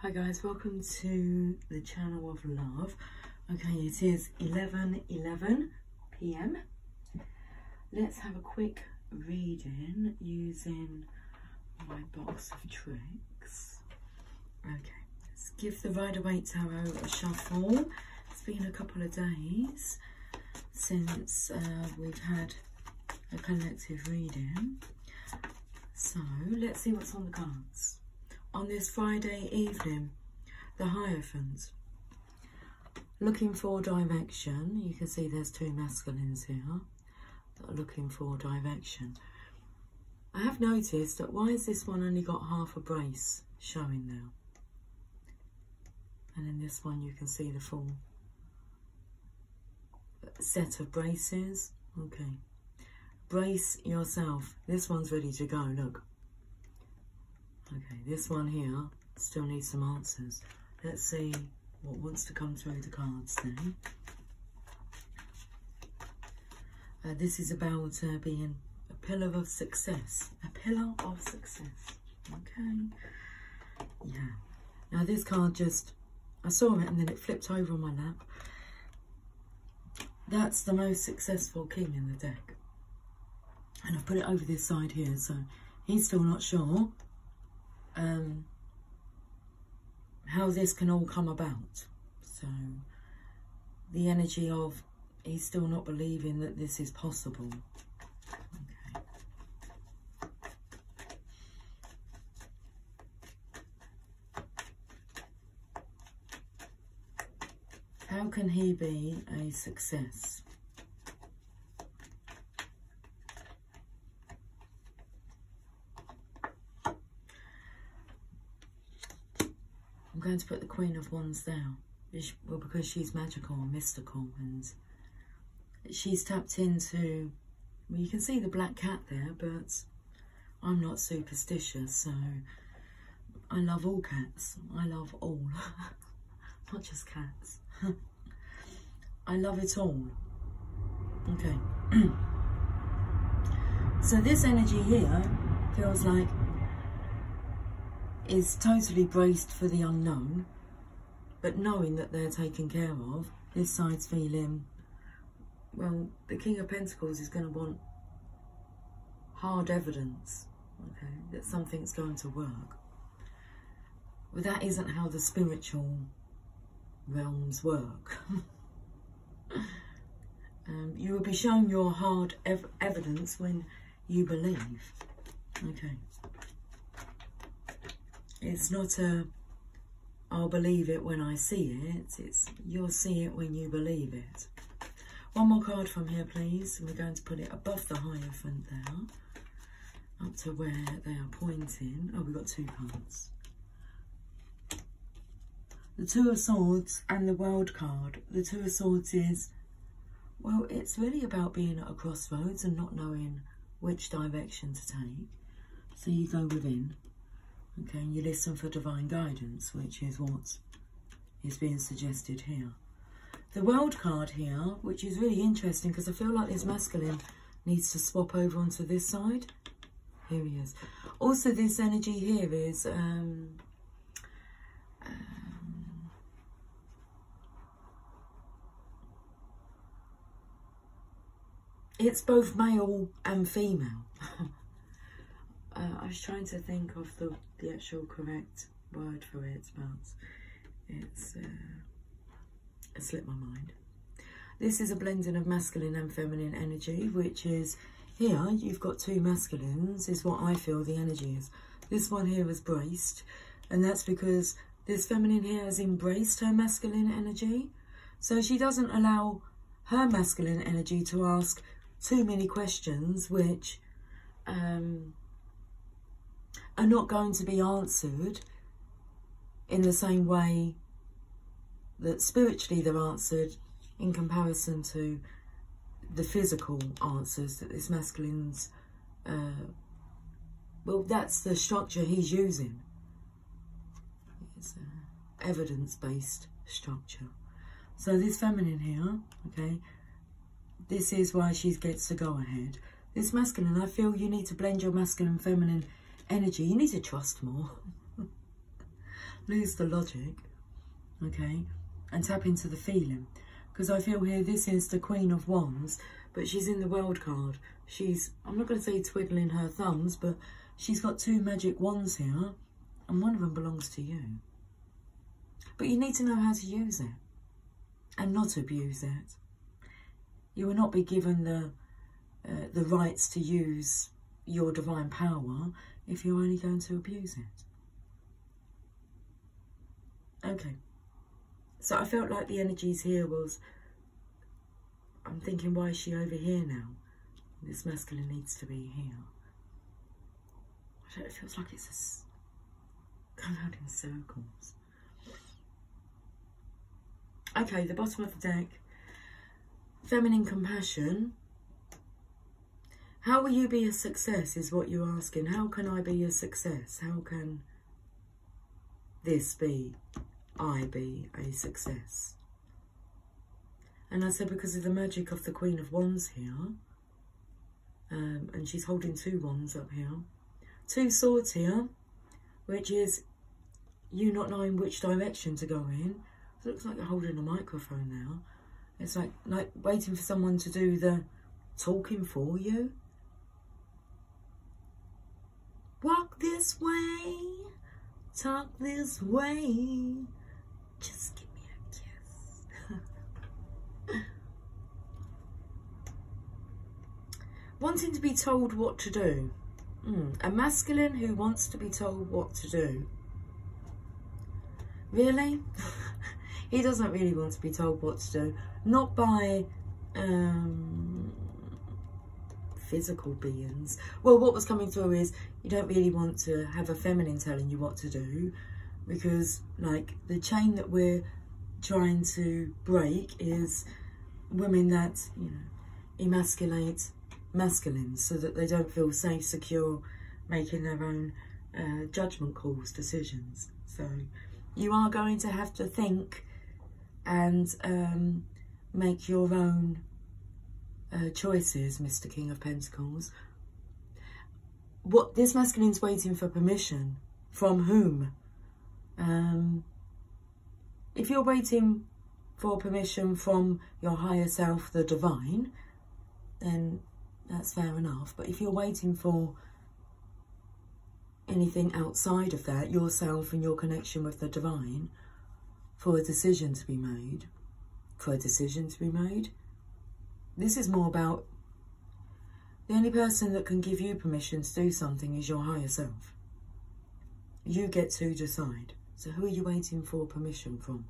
Hi guys, welcome to the channel of love. Okay, it is 11:11 p.m. Let's have a quick reading using my box of tricks. Okay, let's give the Rider-Waite Tarot a shuffle. It's been a couple of days since we've had a collective reading. So let's see what's on the cards. On this Friday evening, the Hierophant. Looking for direction. You can see there's two masculines here that are looking for direction. I have noticed that why has this one only got half a brace showing now? And in this one you can see the full set of braces. Okay. Brace yourself. This one's ready to go, look. Okay, this one here still needs some answers. Let's see what wants to come through the cards then. This is about being a pillar of success. A pillar of success. Okay. Yeah. Now this card just, I saw it and then it flipped over on my lap. That's the most successful king in the deck. And I've put it over this side here, so he's still not sure how this can all come about. So the energy of he's still not believing that this is possible. Okay. How can he be a success? I'm going to put the Queen of Wands down, well, because she's magical and mystical, and she's tapped into, well, you can see the black cat there, but I'm not superstitious, so I love all cats. I love all, not just cats. I love it all. Okay. So this energy here feels like is totally braced for the unknown, but knowing that they're taken care of. This side's feeling, well, the King of Pentacles is going to want hard evidence, okay, that something's going to work. But that isn't how the spiritual realms work. You will be shown your hard evidence when you believe, okay. It's not a, I'll believe it when I see it. It's, you'll see it when you believe it. One more card from here, please. And we're going to put it above the Hierophant there, up to where they are pointing. Oh, we've got two cards. The Two of Swords and the World card. The Two of Swords is, well, it's really about being at a crossroads and not knowing which direction to take. So you go within. Okay, and you listen for divine guidance, which is what is being suggested here. The World card here, which is really interesting because I feel like this masculine needs to swap over onto this side. Here he is. Also, this energy here is it's both male and female. I was trying to think of the actual correct word for it, but it's it slipped my mind. This is a blending of masculine and feminine energy, which is here you've got two masculines, is what I feel the energy is. This one here is braced, and that's because this feminine here has embraced her masculine energy. So she doesn't allow her masculine energy to ask too many questions, which are not going to be answered in the same way that spiritually they're answered in comparison to the physical answers that this masculine's, well, that's the structure he's using. It's an evidence-based structure. So this feminine here, okay, this is why she gets to go ahead. This masculine, I feel you need to blend your masculine and feminine energy. You need to trust more. lose the logic, okay, and tap into the feeling. Because I feel here this is the Queen of Wands, but she's in the World card. She's, I'm not going to say twiddling her thumbs, but she's got 2 magic wands here, and one of them belongs to you. But you need to know how to use it and not abuse it. You will not be given the rights to use your divine power if you're only going to abuse it. Okay. So I felt like the energies here was, I'm thinking, why is she over here now? This masculine needs to be here. I don't know, it feels like it's just going around in circles. Okay, the bottom of the deck. Feminine compassion. How will you be a success is what you're asking. How can I be a success? How can this be, I be a success? And I said because of the magic of the Queen of Wands here, and she's holding 2 wands up here, 2 swords here, which is you not knowing which direction to go in. It looks like you're holding a microphone now. It's like waiting for someone to do the talking for you. Walk this way, talk this way, just give me a kiss. Wanting to be told what to do. A masculine who wants to be told what to do. Really? He doesn't really want to be told what to do. Not by physical beings. Well, what was coming through is you don't really want to have a feminine telling you what to do, because like the chain that we're trying to break is women that, you know, emasculate masculines so that they don't feel safe, secure, making their own judgment calls, decisions. So you are going to have to think and make your own choices, Mr. King of Pentacles. What this masculine's waiting for permission from whom? If you're waiting for permission from your higher self, the divine, then that's fair enough. But if you're waiting for anything outside of that, yourself and your connection with the divine, for a decision to be made, this is more about the only person that can give you permission to do something is your higher self. You get to decide. So who are you waiting for permission from?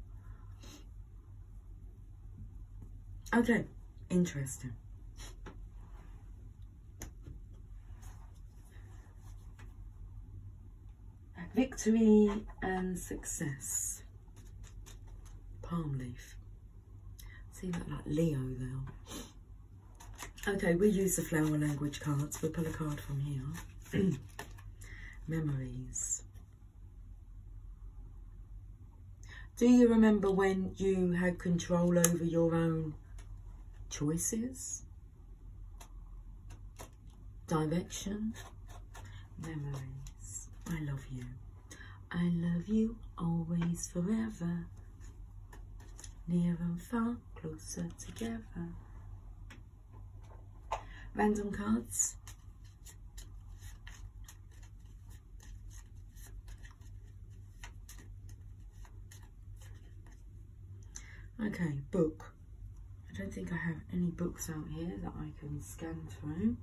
Okay, interesting. Victory and success. Palm leaf. See that like Leo there. Okay, we'll use the flower language cards. We'll pull a card from here. Memories. Do you remember when you had control over your own choices? Direction? Memories. I love you. I love you always, forever. Near and far, closer together. Random cards. Okay, book. I don't think I have any books out here that I can scan through.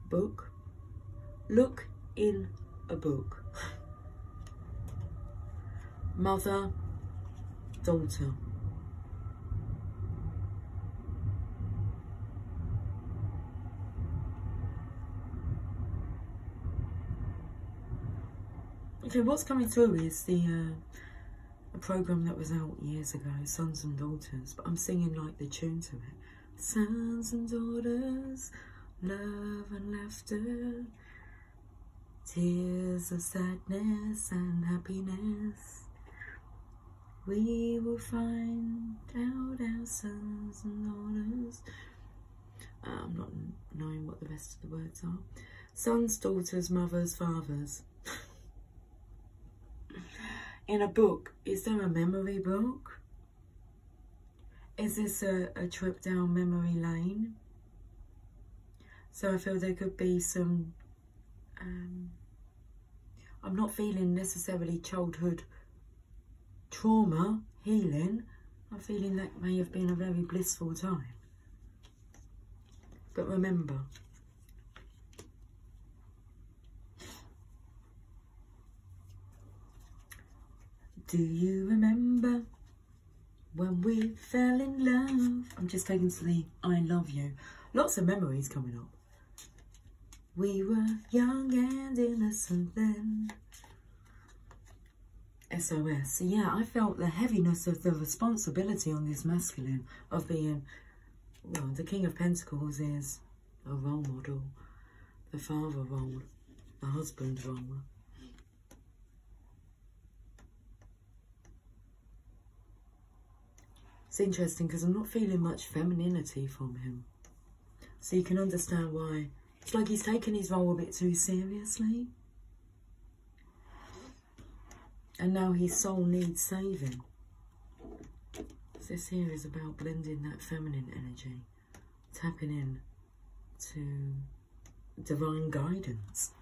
Book. Look in a book. Mother, daughter. Okay, what's coming through is a program that was out years ago, Sons and Daughters, but I'm singing like the tune to it. Sons and daughters, love and laughter, tears of sadness and happiness. We will find out our sons and daughters. I'm not knowing what the rest of the words are. Sons, daughters, mothers, fathers. in a book, is there a memory book? Is this a trip down memory lane? So I feel there could be some, I'm not feeling necessarily childhood trauma healing. I'm feeling that may have been a very blissful time. But remember, do you remember when we fell in love? I'm just taking to the I love you. Lots of memories coming up. We were young and innocent then. SOS. So yeah, I felt the heaviness of the responsibility on this masculine of being, well, the King of Pentacles is a role model, the father role, the husband role. It's interesting because I'm not feeling much femininity from him. So you can understand why. It's like he's taken his role a bit too seriously. And now his soul needs saving. This here is about blending that feminine energy, tapping in to divine guidance.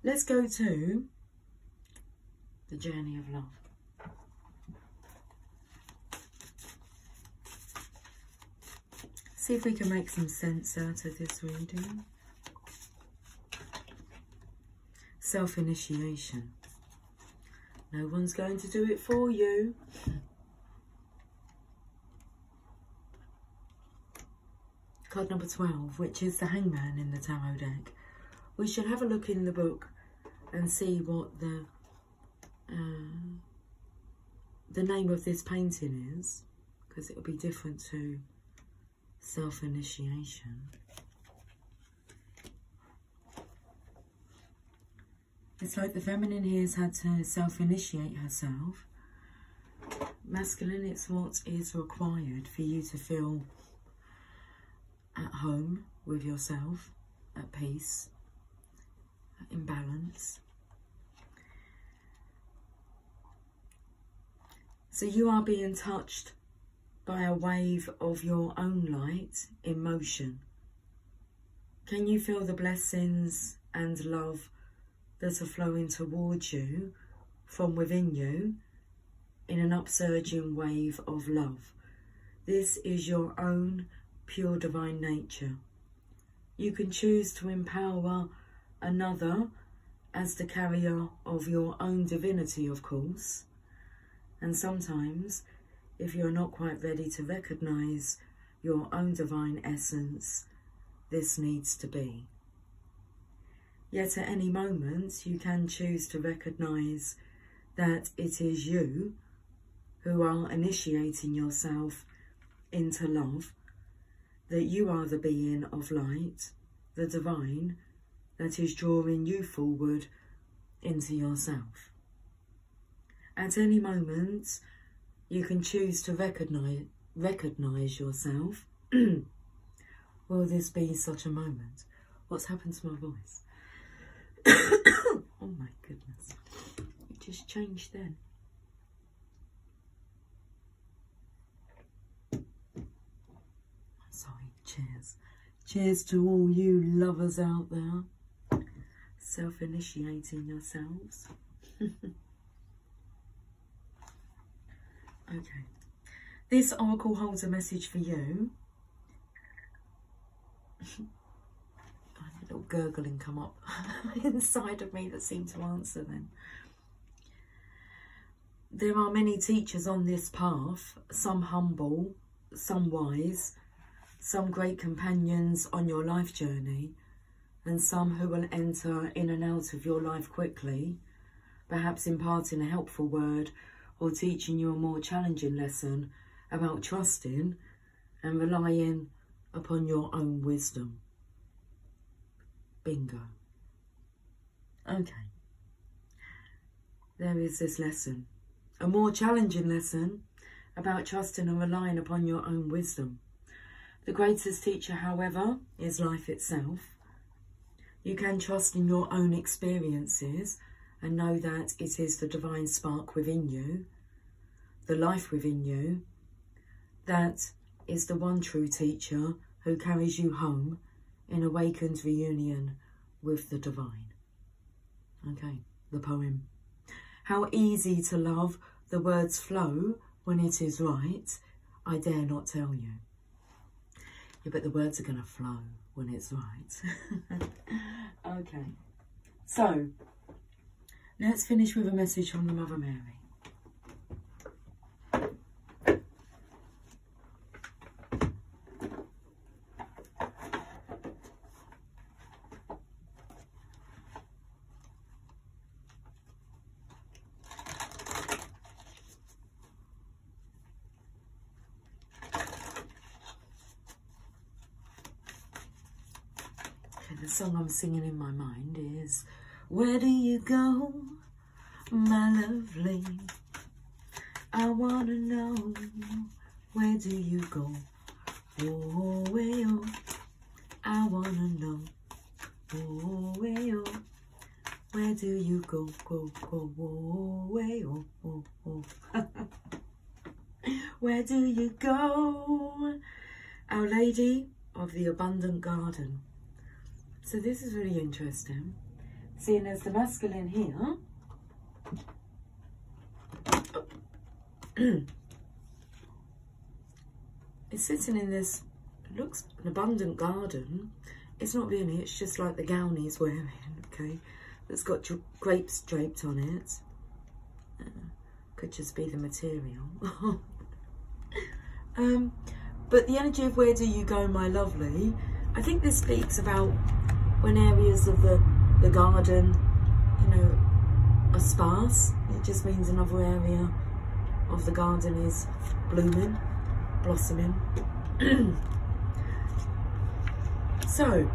Let's go to the journey of love. See if we can make some sense out of this reading. Self-initiation. No one's going to do it for you. Card number 12, which is the Hangman in the tarot deck. We should have a look in the book and see what the name of this painting is, because it'll be different to self-initiation. It's like the feminine here has had to self-initiate herself. Masculine, it's what is required for you to feel at home with yourself, at peace, in balance. So you are being touched by a wave of your own light in motion. Can you feel the blessings and love that are flowing towards you from within you in an upsurging wave of love? This is your own pure divine nature. You can choose to empower another as the carrier of your own divinity, of course. And sometimes, if you're not quite ready to recognize your own divine essence, this needs to be. Yet at any moment, you can choose to recognize that it is you who are initiating yourself into love, that you are the being of light, the divine, that is drawing you forward into yourself. At any moment, you can choose to recognize yourself. Will this be such a moment? What's happened to my voice? Oh my goodness. It just changed then. Sorry, cheers. Cheers to all you lovers out there. Self-initiating yourselves. Okay. This oracle holds a message for you. A little gurgling come up inside of me that seemed to answer then. There are many teachers on this path, some humble, some wise, some great companions on your life journey, and some who will enter in and out of your life quickly, perhaps imparting a helpful word or teaching you a more challenging lesson about trusting and relying upon your own wisdom. Bingo. Okay. There is this lesson. A more challenging lesson about trusting and relying upon your own wisdom. The greatest teacher, however, is life itself. You can trust in your own experiences and know that it is the divine spark within you, the life within you, that is the one true teacher who carries you home in awakened reunion with the divine. Okay, the poem. How easy to love, the words flow when it is right, I dare not tell you. Yeah, but the words are going to flow when it's right. Okay, so let's finish with a message from the Mother Mary. The song I'm singing in my mind is, where do you go, my lovely? I want to know, where do you go? Oh, way, oh, I want to know. Oh, way, oh, where do you go, go, go, oh, way, oh, oh, oh. Where do you go? Our Lady of the Abundant Garden. So this is really interesting, seeing as the masculine here is sitting in this, it looks an abundant garden. It's not really, it's just like the gown he's wearing, okay, that's got grapes draped on it. Could just be the material. But the energy of where do you go, my lovely, I think this speaks about when areas of the garden, you know, are sparse. It just means another area of the garden is blooming, blossoming. So,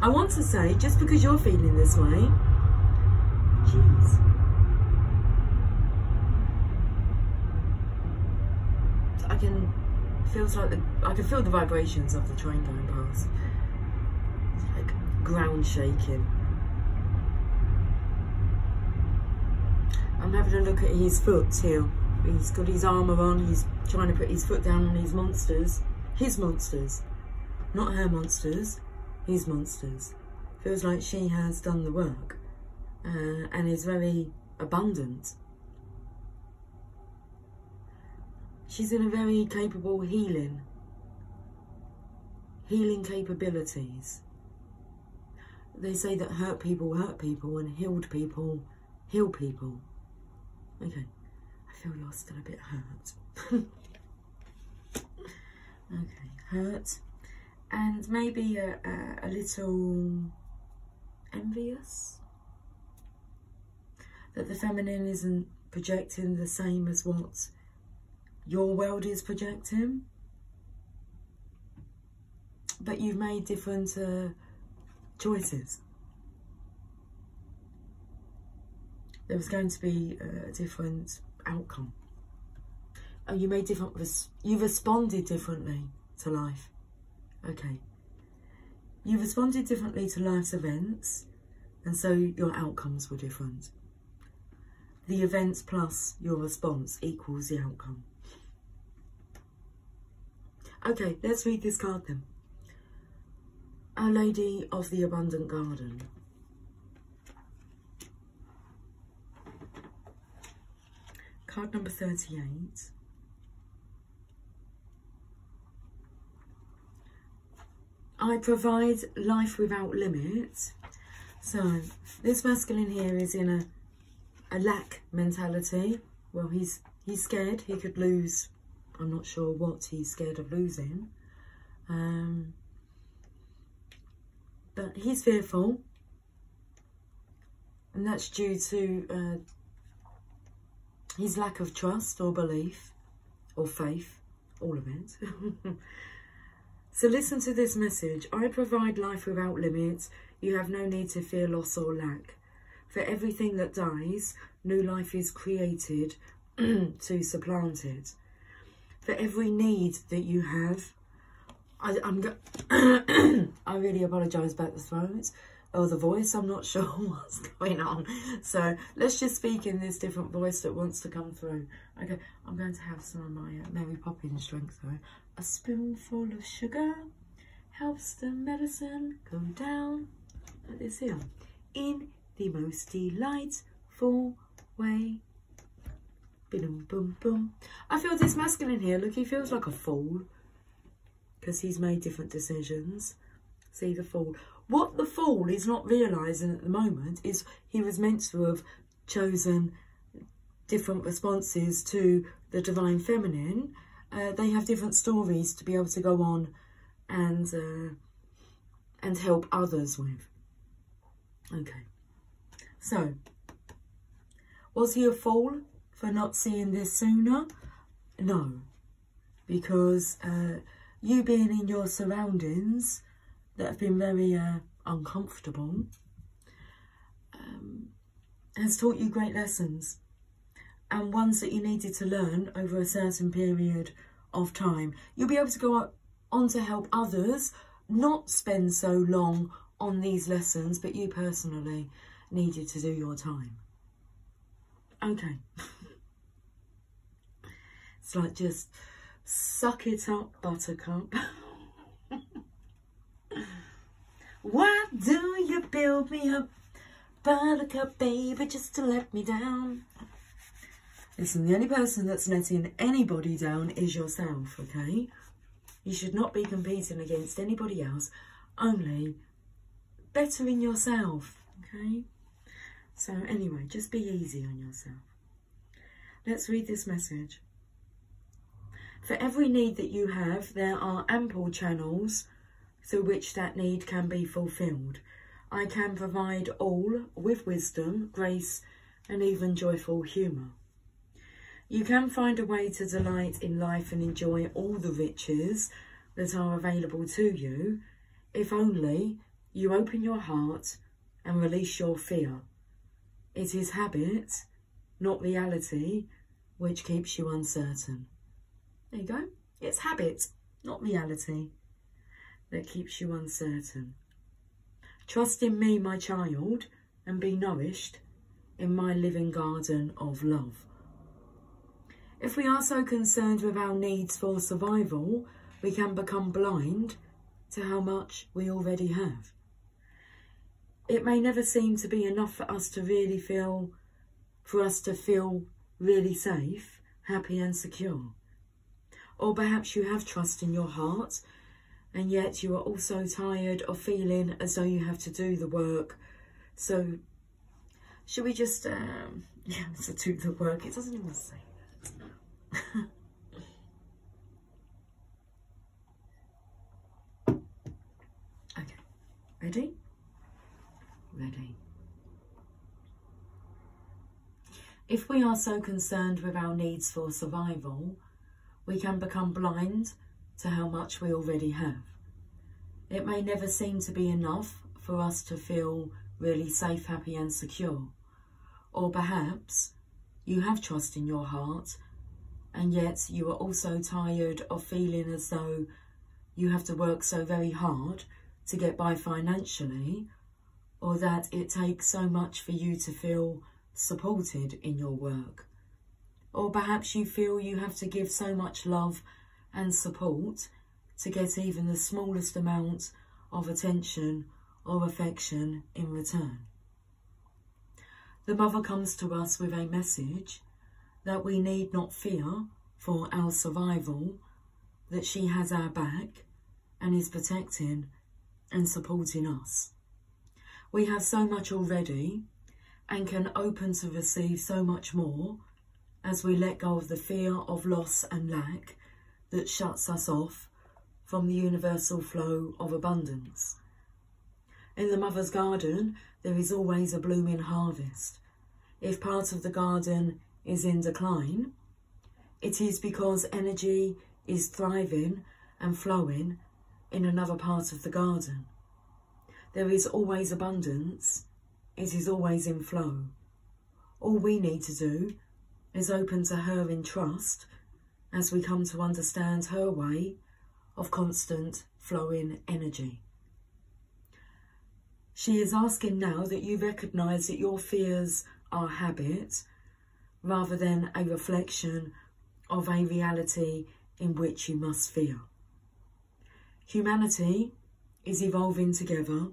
I want to say, just because you're feeling this way, jeez, I can feel the vibrations of the train going past. It's like ground shaking. I'm having a look at his foot here. He's got his armour on, he's trying to put his foot down on his monsters. His monsters. Not her monsters, his monsters. Feels like she has done the work and is very abundant. She's in a very capable healing capabilities. They say that hurt people and healed people heal people. Okay, I feel you're still a bit hurt. Okay, hurt and maybe a little envious that the feminine isn't projecting the same as what your world is projecting, but you've made different choices. There was going to be a different outcome. Oh, you made different, you responded differently to life. Okay. You responded differently to life's events, and so your outcomes were different. The events plus your response equals the outcome. Okay, let's read this card then. Our Lady of the Abundant Garden. Card number 38. I provide life without limit. So this masculine here is in a lack mentality. Well, he's scared he could lose. I'm not sure what he's scared of losing. But he's fearful. And that's due to his lack of trust or belief or faith. All of it. So listen to this message. I provide life without limits. You have no need to fear loss or lack. For everything that dies, new life is created to supplant it. For every need that you have, I really apologise about the throat. or the voice. I'm not sure what's going on. So let's just speak in this different voice that wants to come through. Okay, I'm going to have some of my Mary Poppins drink though. A spoonful of sugar helps the medicine go down like this here. In the most delightful way. Boom, boom, boom. I feel this masculine here. Look, he feels like a fool because he's made different decisions. See the fool. What the fool is not realising at the moment is he was meant to have chosen different responses to the divine feminine. They have different stories to be able to go on and help others with. Okay. So, was he a fool for not seeing this sooner? No, because you being in your surroundings that have been very uncomfortable has taught you great lessons, and ones that you needed to learn over a certain period of time. You'll be able to go on to help others not spend so long on these lessons, but you personally needed to do your time. Okay. It's like, just suck it up, buttercup. Why do you build me up, buttercup, baby, just to let me down? Listen, the only person that's letting anybody down is yourself, okay? You should not be competing against anybody else, only bettering yourself, okay? So anyway, just be easy on yourself. Let's read this message. For every need that you have, there are ample channels through which that need can be fulfilled. I can provide all with wisdom, grace, and even joyful humour. You can find a way to delight in life and enjoy all the riches that are available to you, if only you open your heart and release your fear. It is habit, not reality, which keeps you uncertain. There you go. It's habit, not reality, that keeps you uncertain. Trust in me, my child, and be nourished in my living garden of love. If we are so concerned with our needs for survival, we can become blind to how much we already have. It may never seem to be enough for us to feel really safe, happy and secure. Or perhaps you have trust in your heart, and yet you are also tired of feeling as though you have to do the work. So, should we just, to do the work? It doesn't even say that. Okay, ready? Ready. If we are so concerned with our needs for survival, we can become blind to how much we already have. It may never seem to be enough for us to feel really safe, happy and secure. Or perhaps you have trust in your heart, and yet you are also tired of feeling as though you have to work so very hard to get by financially, or that it takes so much for you to feel supported in your work. Or perhaps you feel you have to give so much love and support to get even the smallest amount of attention or affection in return. The mother comes to us with a message that we need not fear for our survival, that she has our back and is protecting and supporting us. We have so much already and can open to receive so much more as we let go of the fear of loss and lack that shuts us off from the universal flow of abundance. In the mother's garden, there is always a blooming harvest. If part of the garden is in decline, it is because energy is thriving and flowing in another part of the garden. There is always abundance. It is always in flow. All we need to do is open to her in trust as we come to understand her way of constant flowing energy. She is asking now that you recognise that your fears are habit rather than a reflection of a reality in which you must fear. Humanity is evolving together,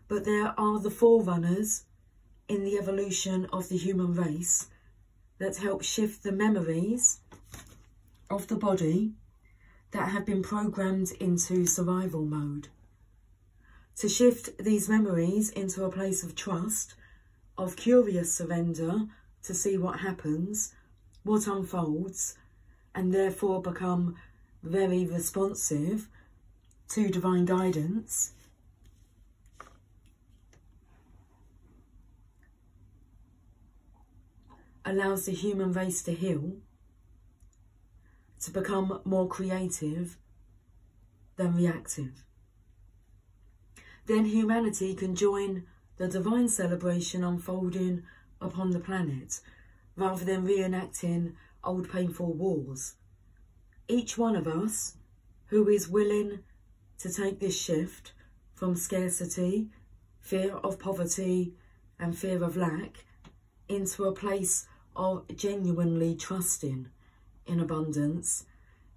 but there are the forerunners in the evolution of the human race that help shift the memories of the body that have been programmed into survival mode. To shift these memories into a place of trust, of curious surrender to see what happens, what unfolds, and therefore become very responsive to divine guidance, allows the human race to heal, to become more creative than reactive. Then humanity can join the divine celebration unfolding upon the planet, rather than reenacting old painful wars. Each one of us who is willing to take this shift from scarcity, fear of poverty and fear of lack, into a place of genuinely trusting in abundance,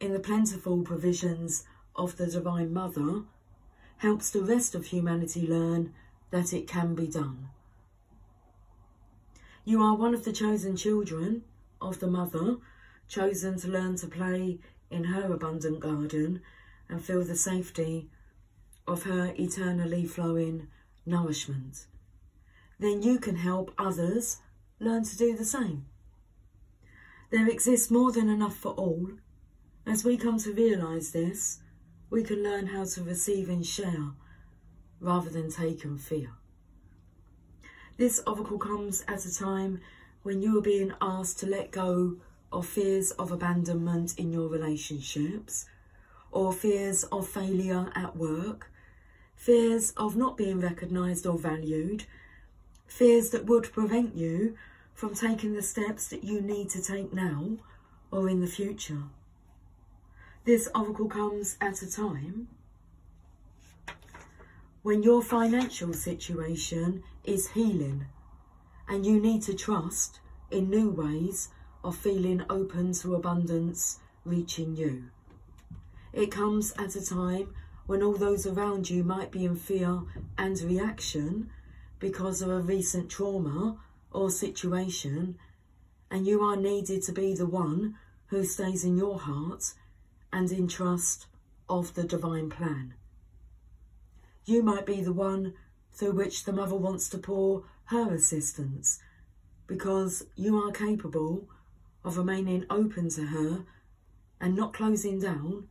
in the plentiful provisions of the Divine Mother, helps the rest of humanity learn that it can be done. You are one of the chosen children of the Mother, chosen to learn to play in her abundant garden and feel the safety of her eternally flowing nourishment. Then you can help others learn to do the same. There exists more than enough for all. As we come to realise this, we can learn how to receive and share rather than take and fear. This oracle comes at a time when you are being asked to let go of fears of abandonment in your relationships, or fears of failure at work, fears of not being recognised or valued, fears that would prevent you from taking the steps that you need to take now or in the future. This oracle comes at a time when your financial situation is healing and you need to trust in new ways of feeling open to abundance reaching you. It comes at a time when all those around you might be in fear and reaction because of a recent trauma or situation, and you are needed to be the one who stays in your heart and in trust of the divine plan. You might be the one through which the Mother wants to pour her assistance, because you are capable of remaining open to her and not closing down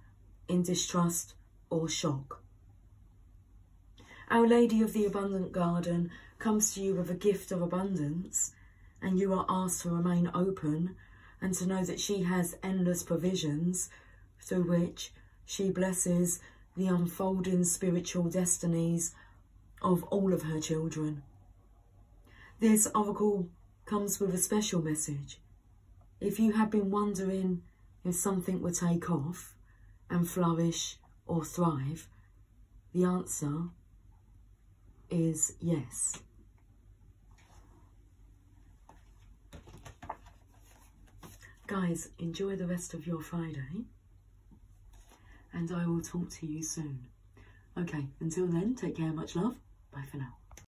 in distrust or shock. Our Lady of the Abundant Garden comes to you with a gift of abundance, and you are asked to remain open and to know that she has endless provisions through which she blesses the unfolding spiritual destinies of all of her children. This oracle comes with a special message. If you have been wondering if something would take off and flourish or thrive, the answer is yes. Guys, enjoy the rest of your Friday, and I will talk to you soon. Okay, until then, take care, much love. Bye for now.